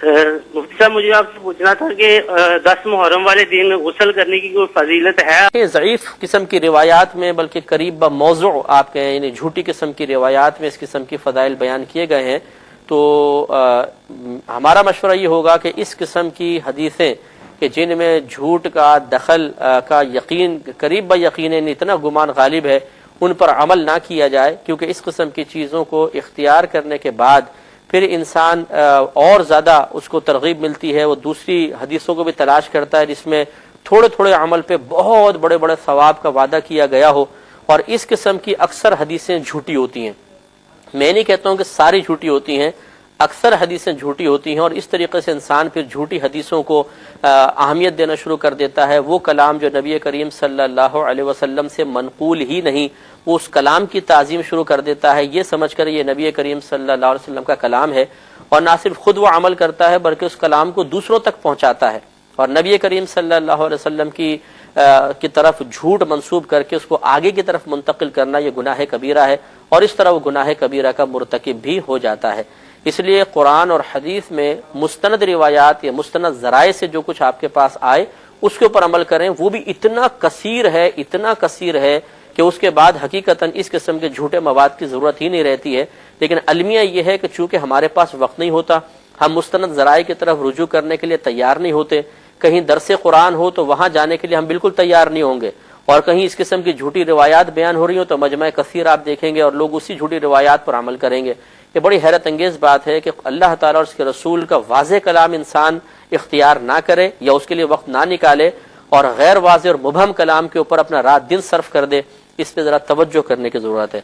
مفتی صاحب مجھے آپ سے پوچھنا تھا کہ 10 محرم والے دن غسل کرنے کی کوئی فضیلت ہے؟ یہ ضعیف قسم کی روایات میں بلکہ قریب موضوع آپ کہیں یعنی جھوٹی قسم کی روایات میں اس قسم کی فضائل بیان کیے گئے ہیں، تو ہمارا مشورہ یہ ہوگا کہ اس قسم کی حدیثیں کہ جن میں جھوٹ کا دخل کا یقین قریب با یقین اتنا گمان غالب ہے ان پر عمل نہ کیا جائے، کیونکہ اس قسم کی چیزوں کو اختیار کرنے کے بعد پھر انسان اور زیادہ اس کو ترغیب ملتی ہے، وہ دوسری حدیثوں کو بھی تلاش کرتا ہے جس میں تھوڑے تھوڑے عمل پہ بہت بڑے بڑے ثواب کا وعدہ کیا گیا ہو، اور اس قسم کی اکثر حدیثیں جھوٹی ہوتی ہیں۔ میں نہیں کہتا ہوں کہ ساری جھوٹی ہوتی ہیں، اکثر حدیثیں جھوٹی ہوتی ہیں، اور اس طریقے سے انسان پھر جھوٹی حدیثوں کو اہمیت دینا شروع کر دیتا ہے۔ وہ کلام جو نبی کریم صلی اللہ علیہ وسلم سے منقول ہی نہیں، وہ اس کلام کی تعظیم شروع کر دیتا ہے، یہ سمجھ کر یہ نبی کریم صلی اللہ علیہ وسلم کا کلام ہے، اور نہ صرف خود وہ عمل کرتا ہے بلکہ اس کلام کو دوسروں تک پہنچاتا ہے، اور نبی کریم صلی اللہ علیہ وسلم کی طرف جھوٹ منسوب کر کے اس کو آگے کی طرف منتقل کرنا یہ گناہ کبیرہ ہے، اور اس طرح وہ گناہ کبیرہ کا مرتکب بھی ہو جاتا ہے۔ اس لیے قرآن اور حدیث میں مستند روایات یا مستند ذرائع سے جو کچھ آپ کے پاس آئے اس کے اوپر عمل کریں، وہ بھی اتنا کثیر ہے کہ اس کے بعد حقیقتاً اس قسم کے جھوٹے مواد کی ضرورت ہی نہیں رہتی ہے۔ لیکن المیہ یہ ہے کہ چونکہ ہمارے پاس وقت نہیں ہوتا، ہم مستند ذرائع کی طرف رجوع کرنے کے لیے تیار نہیں ہوتے، کہیں درس قرآن ہو تو وہاں جانے کے لیے ہم بالکل تیار نہیں ہوں گے، اور کہیں اس قسم کی جھوٹی روایات بیان ہو رہی ہوں تو مجمع کثیر آپ دیکھیں گے اور لوگ اسی جھوٹی روایات پر عمل کریں گے۔ یہ بڑی حیرت انگیز بات ہے کہ اللہ تعالیٰ اور اس کے رسول کا واضح کلام انسان اختیار نہ کرے یا اس کے لیے وقت نہ نکالے، اور غیر واضح اور مبہم کلام کے اوپر اپنا رات دن صرف کر دے۔ اس پہ ذرا توجہ کرنے کی ضرورت ہے۔